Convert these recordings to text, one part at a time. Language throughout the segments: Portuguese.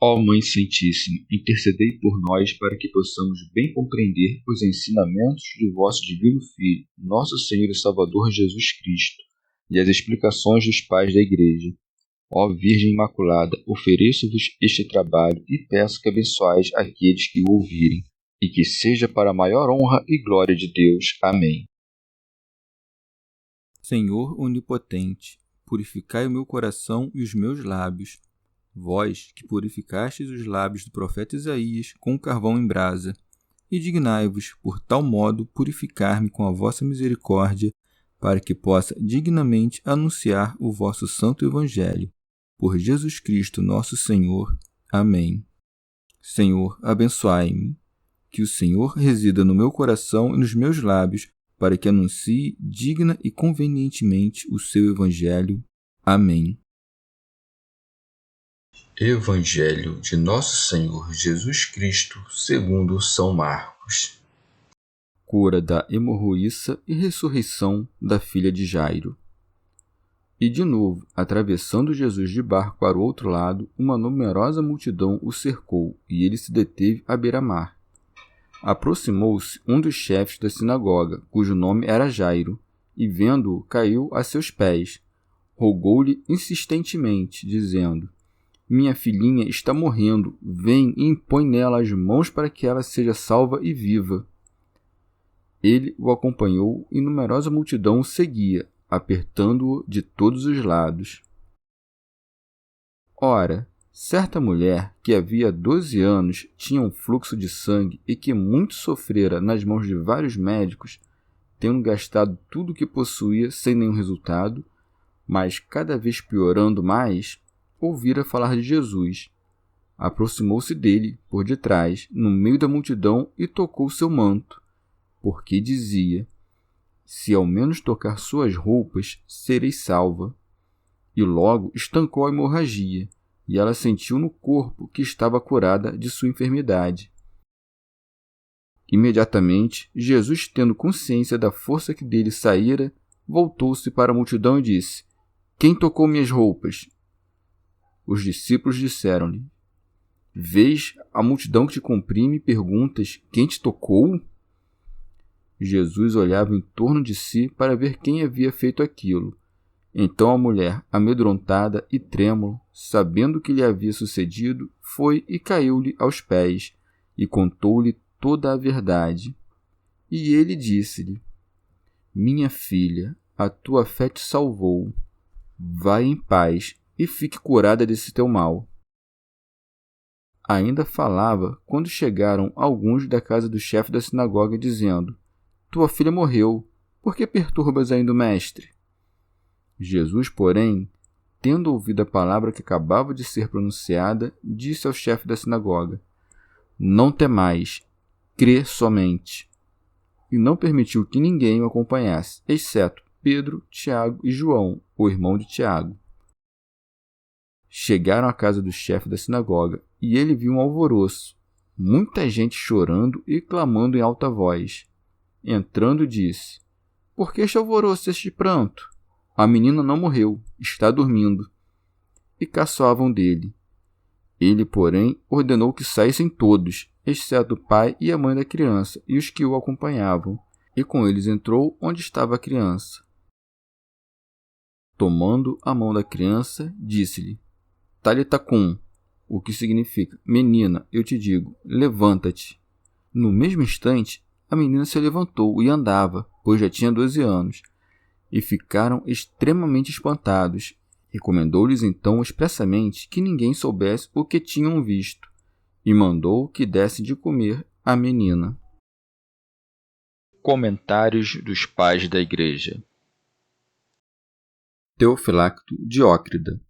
Ó Mãe Santíssima, intercedei por nós para que possamos bem compreender os ensinamentos de vosso Divino Filho, nosso Senhor e Salvador Jesus Cristo, e as explicações dos pais da Igreja. Ó Virgem Imaculada, ofereço-vos este trabalho e peço que abençoais aqueles que o ouvirem, e que seja para a maior honra e glória de Deus. Amém. Senhor onipotente, purificai o meu coração e os meus lábios. Vós, que purificastes os lábios do profeta Isaías com carvão em brasa, e dignai-vos, por tal modo, purificar-me com a vossa misericórdia, para que possa dignamente anunciar o vosso santo Evangelho. Por Jesus Cristo nosso Senhor. Amém. Senhor, abençoai-me. Que o Senhor resida no meu coração e nos meus lábios, para que anuncie digna e convenientemente o seu Evangelho. Amém. Evangelho de Nosso Senhor Jesus Cristo, segundo São Marcos. Cura da hemorroíça e ressurreição da filha de Jairo. E de novo, atravessando Jesus de barco para o outro lado, uma numerosa multidão o cercou, e ele se deteve à beira-mar. Aproximou-se um dos chefes da sinagoga, cujo nome era Jairo, e vendo-o, caiu a seus pés. Rogou-lhe insistentemente, dizendo: Minha filhinha está morrendo, vem e impõe nela as mãos para que ela seja salva e viva. Ele o acompanhou e numerosa multidão o seguia, apertando-o de todos os lados. Ora, certa mulher que havia 12 anos tinha um fluxo de sangue e que muito sofrera nas mãos de vários médicos, tendo gastado tudo o que possuía sem nenhum resultado, mas cada vez piorando mais, ouvira falar de Jesus. Aproximou-se dele, por detrás, no meio da multidão, e tocou seu manto, porque dizia: Se ao menos tocar suas roupas, serei salva. E logo estancou a hemorragia, e ela sentiu no corpo que estava curada de sua enfermidade. Imediatamente, Jesus, tendo consciência da força que dele saíra, voltou-se para a multidão e disse: Quem tocou minhas roupas? Os discípulos disseram-lhe: Vês a multidão que te comprime e perguntas: Quem te tocou? Jesus olhava em torno de si para ver quem havia feito aquilo. Então a mulher, amedrontada e trêmula, sabendo o que lhe havia sucedido, foi e caiu-lhe aos pés, e contou-lhe toda a verdade. E ele disse-lhe: Minha filha, a tua fé te salvou. Vai em paz e fique curada desse teu mal. Ainda falava quando chegaram alguns da casa do chefe da sinagoga, dizendo: Tua filha morreu, por que perturbas ainda o mestre? Jesus, porém, tendo ouvido a palavra que acabava de ser pronunciada, disse ao chefe da sinagoga: Não temais, crê somente. E não permitiu que ninguém o acompanhasse, exceto Pedro, Tiago e João, o irmão de Tiago. Chegaram à casa do chefe da sinagoga, e ele viu um alvoroço, muita gente chorando e clamando em alta voz. Entrando, disse: Por que este alvoroço, este pranto? A menina não morreu, está dormindo. E caçoavam dele. Ele, porém, ordenou que saíssem todos, exceto o pai e a mãe da criança, e os que o acompanhavam, e com eles entrou onde estava a criança. Tomando a mão da criança, disse-lhe: Talita cum, o que significa: Menina, eu te digo, levanta-te. No mesmo instante, a menina se levantou e andava, pois já tinha 12 anos, e ficaram extremamente espantados. Recomendou-lhes então expressamente que ninguém soubesse o que tinham visto, e mandou que dessem de comer à menina. Comentários dos Pais da Igreja. Teofilacto Diócrida.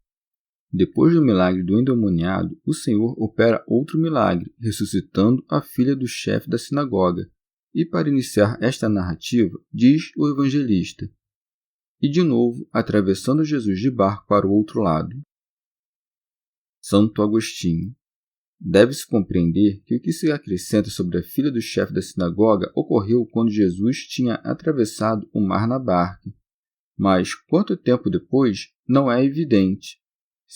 Depois do milagre do endemoniado, o Senhor opera outro milagre, ressuscitando a filha do chefe da sinagoga. E para iniciar esta narrativa, diz o evangelista: E de novo, atravessando Jesus de barco para o outro lado. Santo Agostinho. Deve-se compreender que o que se acrescenta sobre a filha do chefe da sinagoga ocorreu quando Jesus tinha atravessado o mar na barca. Mas quanto tempo depois, não é evidente.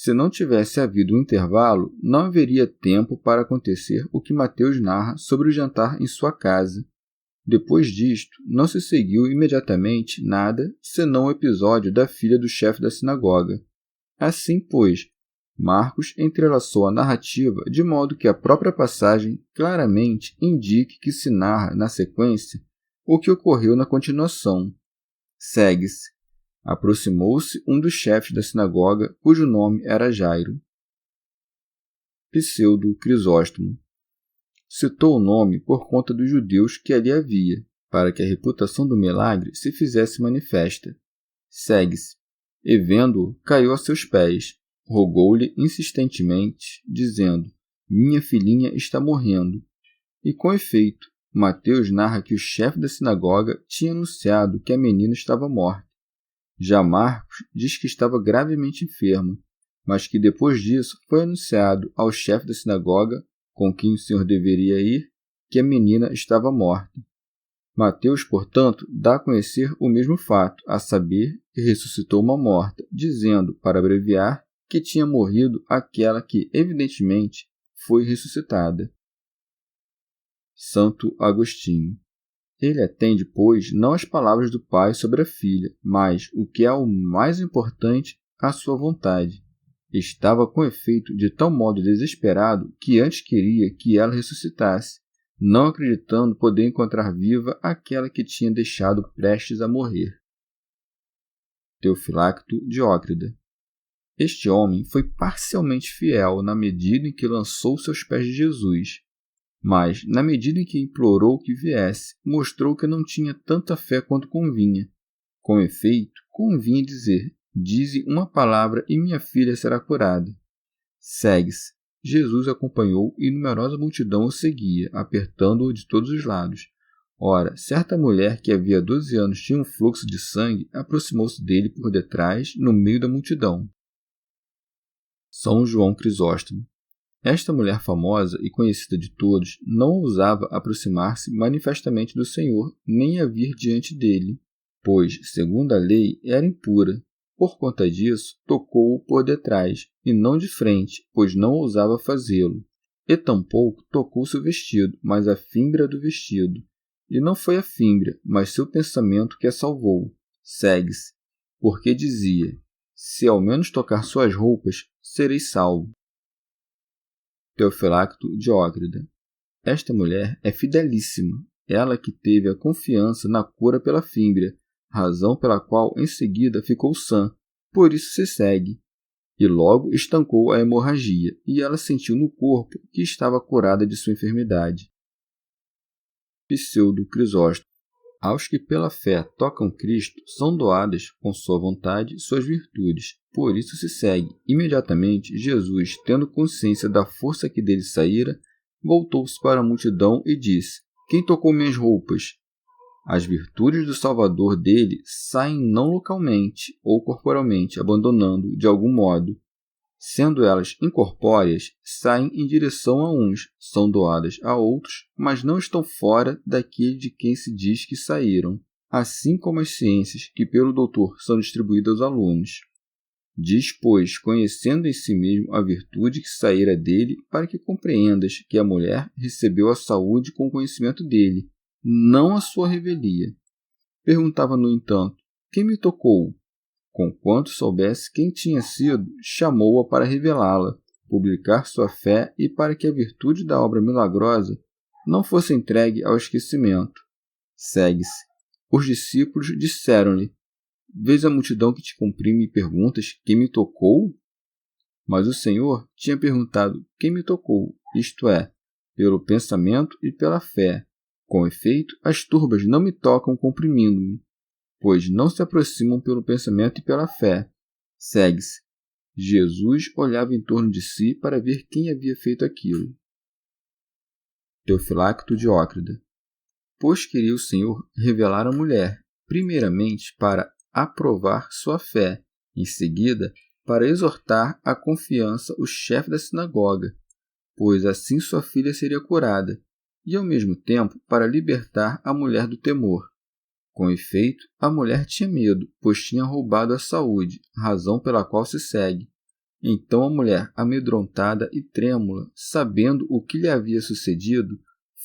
Se não tivesse havido um intervalo, não haveria tempo para acontecer o que Mateus narra sobre o jantar em sua casa. Depois disto, não se seguiu imediatamente nada senão o episódio da filha do chefe da sinagoga. Assim, pois, Marcos entrelaçou a narrativa de modo que a própria passagem claramente indique que se narra na sequência o que ocorreu na continuação. Segue-se. Aproximou-se um dos chefes da sinagoga, cujo nome era Jairo. Pseudo Crisóstomo. Citou o nome por conta dos judeus que ali havia, para que a reputação do milagre se fizesse manifesta. Segue-se. E vendo-o, caiu a seus pés, rogou-lhe insistentemente, dizendo: Minha filhinha está morrendo. E com efeito, Mateus narra que o chefe da sinagoga tinha anunciado que a menina estava morta. Já Marcos diz que estava gravemente enferma, mas que depois disso foi anunciado ao chefe da sinagoga, com quem o Senhor deveria ir, que a menina estava morta. Mateus, portanto, dá a conhecer o mesmo fato, a saber que ressuscitou uma morta, dizendo, para abreviar, que tinha morrido aquela que, evidentemente, foi ressuscitada. Santo Agostinho. Ele atende, pois, não às palavras do pai sobre a filha, mas, o que é o mais importante, à sua vontade. Estava com efeito de tal modo desesperado que antes queria que ela ressuscitasse, não acreditando poder encontrar viva aquela que tinha deixado prestes a morrer. Teofilacto Diócrida. Este homem foi parcialmente fiel na medida em que lançou-se aos pés de Jesus, mas, na medida em que implorou que viesse, mostrou que não tinha tanta fé quanto convinha. Com efeito, convinha dizer: Dize uma palavra e minha filha será curada. Segue-se. Jesus acompanhou e numerosa multidão o seguia, apertando-o de todos os lados. Ora, certa mulher que havia 12 anos tinha um fluxo de sangue, aproximou-se dele por detrás, no meio da multidão. São João Crisóstomo. Esta mulher famosa e conhecida de todos não ousava aproximar-se manifestamente do Senhor, nem a vir diante dele, pois, segundo a lei, era impura. Por conta disso, tocou-o por detrás, e não de frente, pois não ousava fazê-lo. E tampouco tocou seu vestido, mas a fímbria do vestido. E não foi a fímbria, mas seu pensamento que a salvou. Segue-se, porque dizia: Se ao menos tocar suas roupas, serei salvo. Teofilacto Diócrida. Esta mulher é fidelíssima, ela que teve a confiança na cura pela fímbria, razão pela qual em seguida ficou sã, por isso se segue. E logo estancou a hemorragia, e ela sentiu no corpo que estava curada de sua enfermidade. Pseudo Crisóstomo. Aos que pela fé tocam Cristo, são doadas, com sua vontade, suas virtudes. Por isso se segue. Imediatamente, Jesus, tendo consciência da força que dele saíra, voltou-se para a multidão e disse: Quem tocou minhas roupas? As virtudes do Salvador dele saem não localmente ou corporalmente, abandonando de algum modo. Sendo elas incorpóreas, saem em direção a uns, são doadas a outros, mas não estão fora daquele de quem se diz que saíram, assim como as ciências que pelo doutor são distribuídas aos alunos. Diz, pois, conhecendo em si mesmo a virtude que saíra dele, para que compreendas que a mulher recebeu a saúde com o conhecimento dele, não a sua revelia. Perguntava, no entanto: Quem me tocou? Conquanto soubesse quem tinha sido, chamou-a para revelá-la, publicar sua fé e para que a virtude da obra milagrosa não fosse entregue ao esquecimento. Segue-se. Os discípulos disseram-lhe: Vês a multidão que te comprime e perguntas: Quem me tocou? Mas o Senhor tinha perguntado: Quem me tocou? Isto é, pelo pensamento e pela fé. Com efeito, as turbas não me tocam comprimindo-me, pois não se aproximam pelo pensamento e pela fé. Segue-se. Jesus olhava em torno de si para ver quem havia feito aquilo. Teofilacto Diócrida. Pois queria o Senhor revelar a mulher, primeiramente para aprovar sua fé, em seguida para exortar à confiança o chefe da sinagoga, pois assim sua filha seria curada, e ao mesmo tempo para libertar a mulher do temor. Com efeito, a mulher tinha medo, pois tinha roubado a saúde, razão pela qual se segue. Então a mulher, amedrontada e trêmula, sabendo o que lhe havia sucedido,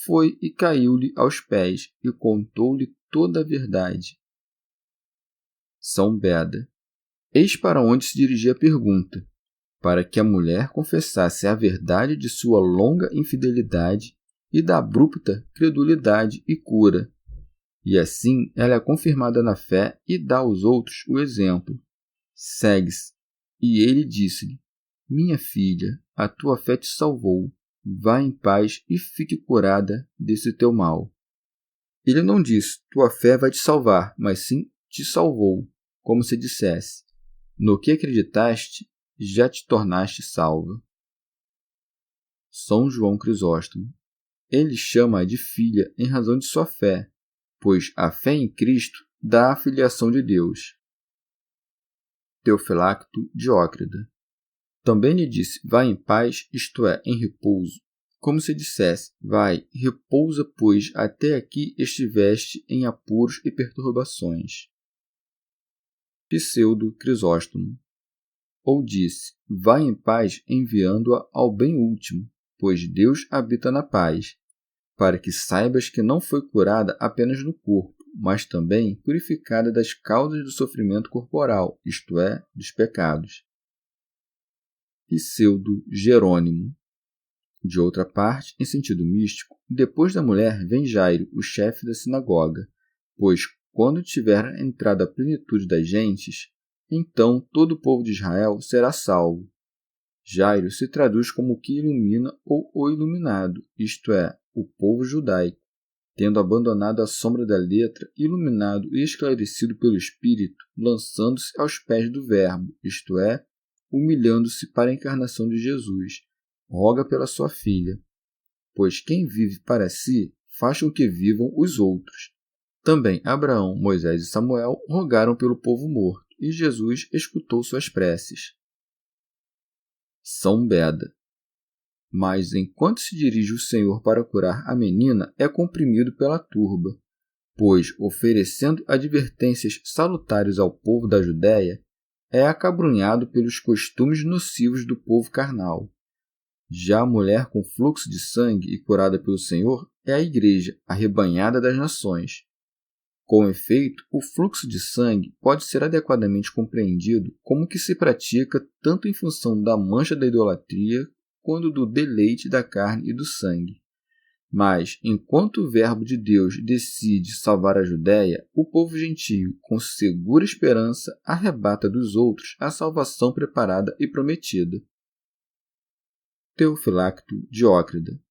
foi e caiu-lhe aos pés e contou-lhe toda a verdade. São Beda. Eis para onde se dirigia a pergunta, para que a mulher confessasse a verdade de sua longa infidelidade e da abrupta credulidade e cura. E assim ela é confirmada na fé e dá aos outros o exemplo. Segue-se. E ele disse-lhe: Minha filha, a tua fé te salvou. Vá em paz e fique curada desse teu mal. Ele não disse: Tua fé vai te salvar, mas sim te salvou, como se dissesse: No que acreditaste, já te tornaste salva. São João Crisóstomo. Ele chama-a de filha em razão de sua fé, pois a fé em Cristo dá a filiação de Deus. Teofilacto Diócrida. Também lhe disse: Vai em paz, isto é, em repouso, como se dissesse: Vai, repousa, pois até aqui estiveste em apuros e perturbações. Pseudo Crisóstomo. Ou disse: Vai em paz, enviando-a ao bem último, pois Deus habita na paz, para que saibas que não foi curada apenas no corpo, mas também purificada das causas do sofrimento corporal, isto é, dos pecados. Pseudo Jerônimo. De outra parte, em sentido místico, depois da mulher vem Jairo, o chefe da sinagoga, pois quando tiver entrado a plenitude das gentes, então todo o povo de Israel será salvo. Jairo se traduz como o que ilumina ou o iluminado, isto é, o povo judaico, tendo abandonado a sombra da letra, iluminado e esclarecido pelo Espírito, lançando-se aos pés do Verbo, isto é, humilhando-se para a encarnação de Jesus, roga pela sua filha. Pois quem vive para si, faz com que vivam os outros. Também Abraão, Moisés e Samuel rogaram pelo povo morto, e Jesus escutou suas preces. São Beda. Mas, enquanto se dirige o Senhor para curar a menina, é comprimido pela turba, pois, oferecendo advertências salutares ao povo da Judéia, é acabrunhado pelos costumes nocivos do povo carnal. Já a mulher com fluxo de sangue e curada pelo Senhor é a Igreja, a rebanhada das nações. Com efeito, o fluxo de sangue pode ser adequadamente compreendido como que se pratica tanto em função da mancha da idolatria quanto do deleite da carne e do sangue. Mas, enquanto o Verbo de Deus decide salvar a Judéia, o povo gentio, com segura esperança, arrebata dos outros a salvação preparada e prometida. Teofilacto Diócrida.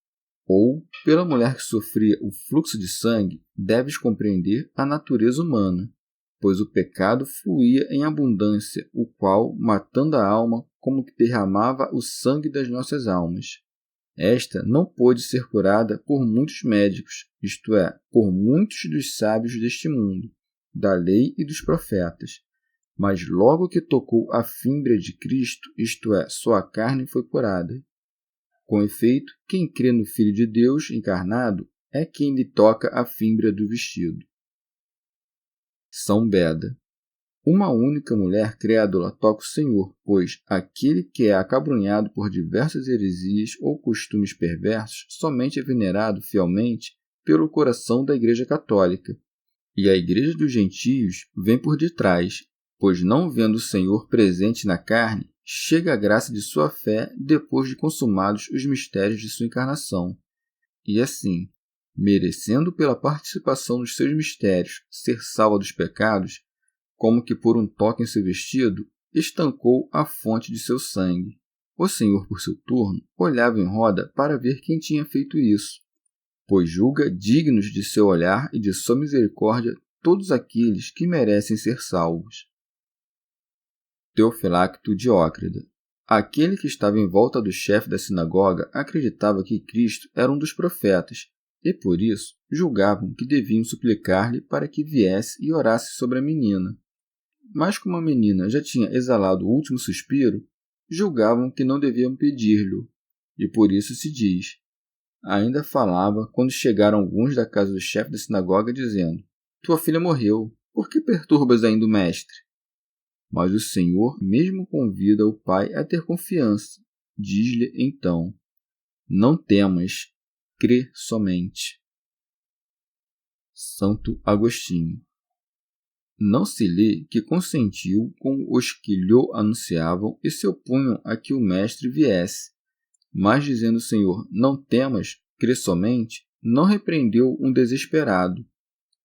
Ou, pela mulher que sofria o fluxo de sangue, deves compreender a natureza humana, pois o pecado fluía em abundância, o qual, matando a alma, como que derramava o sangue das nossas almas. Esta não pôde ser curada por muitos médicos, isto é, por muitos dos sábios deste mundo, da lei e dos profetas. Mas logo que tocou a fímbria de Cristo, isto é, sua carne foi curada. Com efeito, quem crê no Filho de Deus encarnado é quem lhe toca a fímbria do vestido. São Beda. Uma única mulher crédula toca o Senhor, pois aquele que é acabrunhado por diversas heresias ou costumes perversos somente é venerado fielmente pelo coração da Igreja Católica, e a Igreja dos Gentios vem por detrás, pois não vendo o Senhor presente na carne, chega a graça de sua fé depois de consumados os mistérios de sua encarnação. E assim, merecendo pela participação nos seus mistérios ser salva dos pecados, como que por um toque em seu vestido, estancou a fonte de seu sangue. O Senhor, por seu turno, olhava em roda para ver quem tinha feito isso, pois julga dignos de seu olhar e de sua misericórdia todos aqueles que merecem ser salvos. Teofilacto Diócrida. Aquele que estava em volta do chefe da sinagoga acreditava que Cristo era um dos profetas, e por isso julgavam que deviam suplicar-lhe para que viesse e orasse sobre a menina. Mas como a menina já tinha exalado o último suspiro, julgavam que não deviam pedir-lhe, e por isso se diz: ainda falava quando chegaram alguns da casa do chefe da sinagoga, dizendo: Tua filha morreu, por que perturbas ainda o mestre? Mas o Senhor mesmo convida o pai a ter confiança. Diz-lhe então: não temas, crê somente. Santo Agostinho. Não se lê que consentiu com os que lhe anunciavam e se opunham a que o mestre viesse, mas dizendo o Senhor: não temas, crê somente, não repreendeu um desesperado,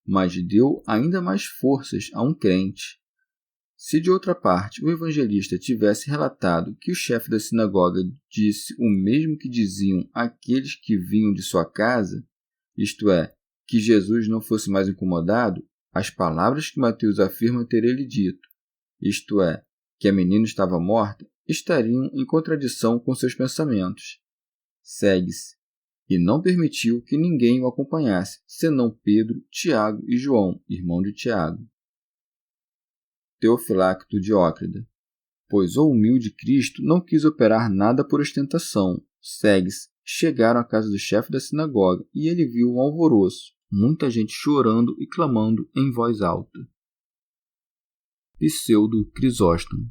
mas deu ainda mais forças a um crente. Se de outra parte o evangelista tivesse relatado que o chefe da sinagoga disse o mesmo que diziam aqueles que vinham de sua casa, isto é, que Jesus não fosse mais incomodado, as palavras que Mateus afirma ter ele dito, isto é, que a menina estava morta, estariam em contradição com seus pensamentos. Segue-se. E não permitiu que ninguém o acompanhasse, senão Pedro, Tiago e João, irmão de Tiago. Teofilacto Diócrida. Pois o humilde Cristo não quis operar nada por ostentação. Segue-se. Chegaram à casa do chefe da sinagoga e ele viu um alvoroço, muita gente chorando e clamando em voz alta. Pseudo Crisóstomo.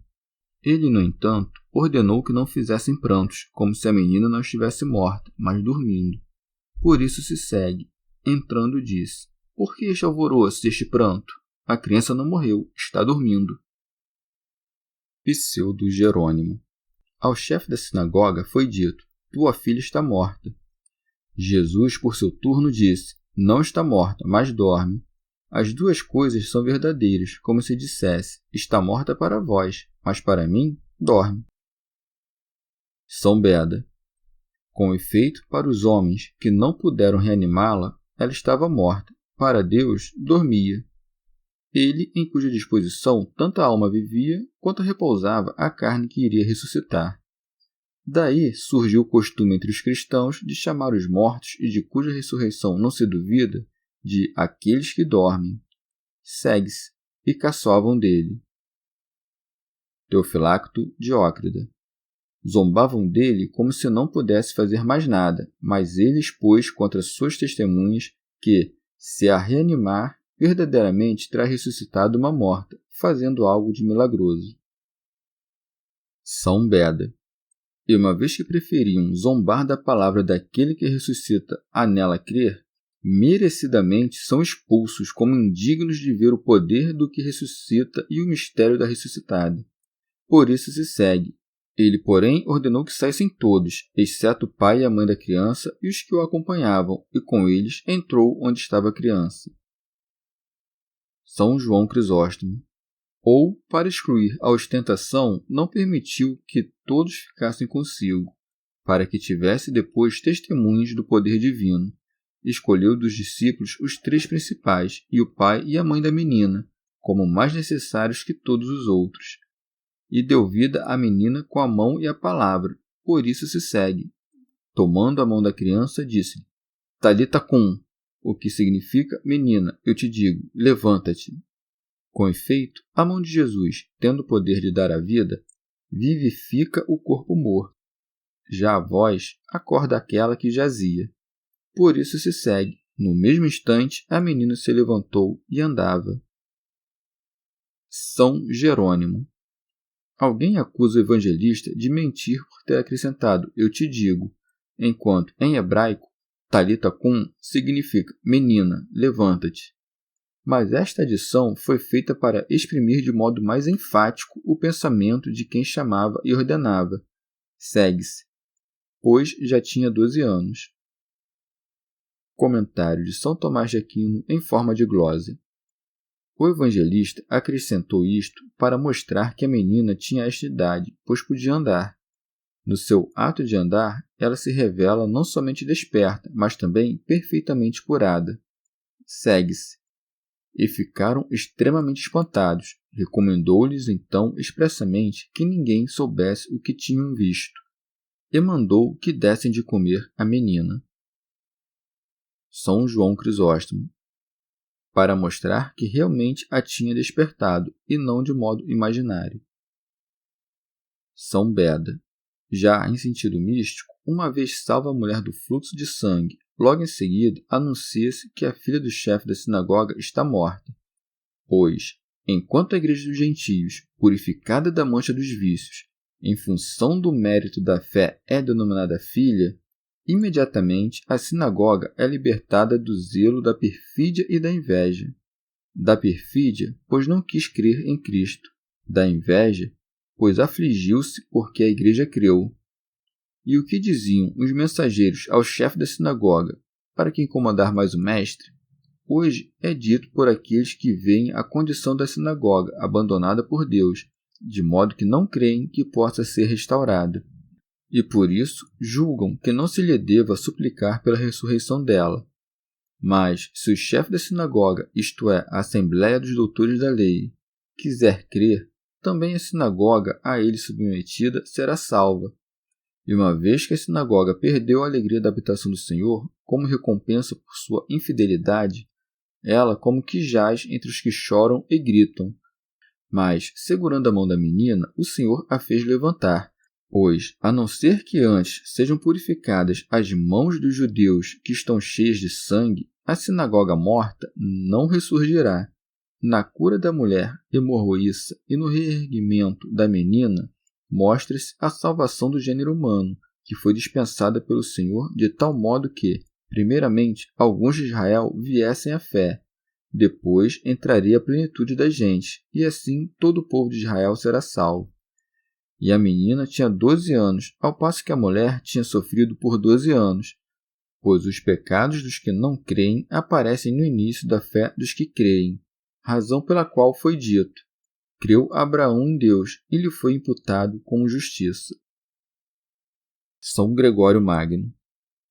Ele, no entanto, ordenou que não fizessem prantos, como se a menina não estivesse morta, mas dormindo. Por isso se segue. Entrando, disse: por que este alvoroço, este pranto? A criança não morreu, está dormindo. Pseudo Jerônimo. Ao chefe da sinagoga foi dito: tua filha está morta. Jesus, por seu turno, disse: não está morta, mas dorme. As duas coisas são verdadeiras, como se dissesse: está morta para vós, mas para mim, dorme. São Beda. Com efeito, para os homens que não puderam reanimá-la, ela estava morta. Para Deus, dormia. Ele, em cuja disposição tanto a alma vivia, quanto repousava a carne que iria ressuscitar. Daí surgiu o costume entre os cristãos de chamar os mortos e de cuja ressurreição não se duvida, de aqueles que dormem. Segue-se, e caçoavam dele. Teofilacto Diócrida. Zombavam dele como se não pudesse fazer mais nada, mas ele expôs contra suas testemunhas que, se a reanimar, verdadeiramente terá ressuscitado uma morta, fazendo algo de milagroso. São Beda. E uma vez que preferiam zombar da palavra daquele que ressuscita a nela crer, merecidamente são expulsos como indignos de ver o poder do que ressuscita e o mistério da ressuscitada. Por isso se segue. Ele, porém, ordenou que saíssem todos, exceto o pai e a mãe da criança e os que o acompanhavam, e com eles entrou onde estava a criança. São João Crisóstomo. Ou, para excluir a ostentação, não permitiu que todos ficassem consigo, para que tivesse depois testemunhas do poder divino. Escolheu dos discípulos os 3 principais, e o pai e a mãe da menina, como mais necessários que todos os outros. E deu vida à menina com a mão e a palavra, por isso se segue. Tomando a mão da criança, disse: Talita cum, o que significa: menina, eu te digo, levanta-te. Com efeito, a mão de Jesus, tendo o poder de dar a vida, vivifica o corpo morto. Já a voz acorda aquela que jazia. Por isso se segue. No mesmo instante, a menina se levantou e andava. São Jerônimo. Alguém acusa o evangelista de mentir por ter acrescentado eu te digo, enquanto, em hebraico, talita cum significa menina, levanta-te. Mas esta adição foi feita para exprimir de modo mais enfático o pensamento de quem chamava e ordenava. Segue-se, pois já tinha 12 anos. Comentário de São Tomás de Aquino em forma de glosa. O evangelista acrescentou isto para mostrar que a menina tinha esta idade, pois podia andar. No seu ato de andar, ela se revela não somente desperta, mas também perfeitamente curada. Segue-se. E ficaram extremamente espantados. Recomendou-lhes então expressamente que ninguém soubesse o que tinham visto, e mandou que dessem de comer à menina. São João Crisóstomo. Para mostrar que realmente a tinha despertado, e não de modo imaginário. São Beda. Já em sentido místico, uma vez salva a mulher do fluxo de sangue, logo em seguida anuncia-se que a filha do chefe da sinagoga está morta, pois, Enquanto a igreja dos gentios, purificada da mancha dos vícios, em função do mérito da fé é denominada filha, imediatamente a sinagoga é libertada do zelo da perfídia e da inveja. Da perfídia, pois não quis crer em Cristo. Da inveja, pois afligiu-se porque a igreja creu. E o que diziam os mensageiros ao chefe da sinagoga, para que incomodar mais o mestre? Hoje é dito por aqueles que veem a condição da sinagoga abandonada por Deus, de modo que não creem que possa ser restaurada. E por isso julgam que não se lhe deva suplicar pela ressurreição dela. Mas, se o chefe da sinagoga, isto é, a Assembleia dos Doutores da Lei, quiser crer, também a sinagoga a ele submetida será salva. E uma vez que a sinagoga perdeu a alegria da habitação do Senhor, como recompensa por sua infidelidade, ela como que jaz entre os que choram e gritam. Mas, segurando a mão da menina, o Senhor a fez levantar, pois, a não ser que antes sejam purificadas as mãos dos judeus que estão cheias de sangue, a sinagoga morta não ressurgirá. Na cura da mulher hemorroíça e no reerguimento da menina, mostra-se a salvação do gênero humano, que foi dispensada pelo Senhor de tal modo que, primeiramente, alguns de Israel viessem à fé. Depois entraria a plenitude da gente, e assim todo o povo de Israel será salvo. E a menina tinha 12 anos, ao passo que a mulher tinha sofrido por 12 anos, pois os pecados dos que não creem aparecem no início da fé dos que creem, razão pela qual foi dito: creu Abraão em Deus, e lhe foi imputado como justiça. São Gregório Magno.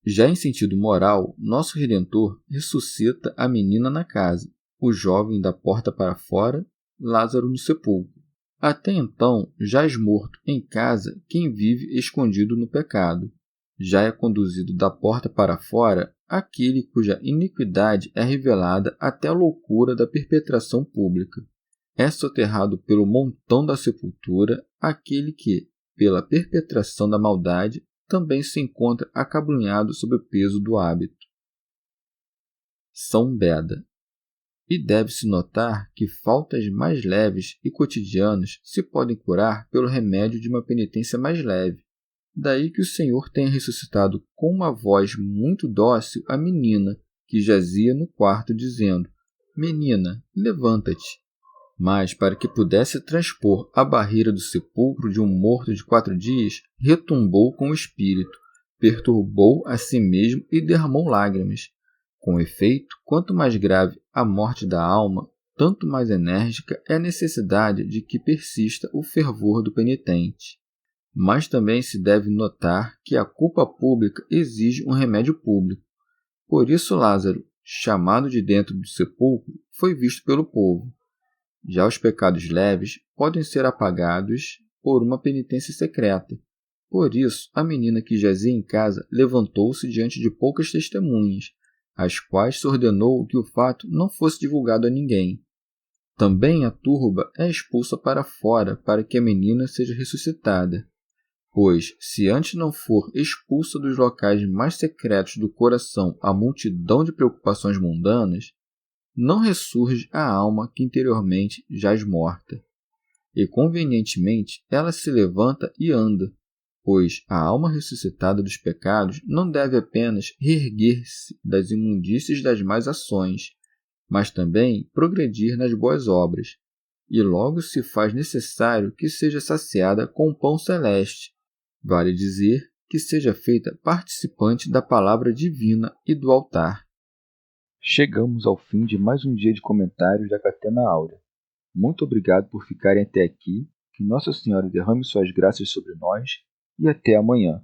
Já em sentido moral, nosso Redentor ressuscita a menina na casa, o jovem da porta para fora, Lázaro no sepulcro. Até então, jaz morto em casa quem vive escondido no pecado. Já é conduzido da porta para fora aquele cuja iniquidade é revelada até a loucura da perpetração pública. É soterrado pelo montão da sepultura aquele que, pela perpetração da maldade, também se encontra acabrunhado sob o peso do hábito. São Beda. E deve-se notar que faltas mais leves e cotidianas se podem curar pelo remédio de uma penitência mais leve. Daí que o Senhor tenha ressuscitado com uma voz muito dócil a menina, que jazia no quarto, dizendo: menina, levanta-te. Mas, para que pudesse transpor a barreira do sepulcro de um morto de 4 dias, retumbou com o espírito, perturbou a si mesmo e derramou lágrimas. Com efeito, quanto mais grave a morte da alma, tanto mais enérgica é a necessidade de que persista o fervor do penitente. Mas também se deve notar que a culpa pública exige um remédio público. Por isso Lázaro, chamado de dentro do sepulcro, foi visto pelo povo. Já os pecados leves podem ser apagados por uma penitência secreta. Por isso, a menina que jazia em casa levantou-se diante de poucas testemunhas, às quais se ordenou que o fato não fosse divulgado a ninguém. Também a turba é expulsa para fora para que a menina seja ressuscitada. Pois, se antes não for expulsa dos locais mais secretos do coração a multidão de preocupações mundanas, não ressurge a alma que interiormente jaz morta. E, convenientemente, ela se levanta e anda, pois a alma ressuscitada dos pecados não deve apenas reerguer-se das imundícies das más ações, mas também progredir nas boas obras, e logo se faz necessário que seja saciada com o pão celeste, vale dizer, que seja feita participante da palavra divina e do altar. Chegamos ao fim de mais um dia de comentários da Catena Áurea. Muito obrigado por ficarem até aqui, que Nossa Senhora derrame suas graças sobre nós e até amanhã.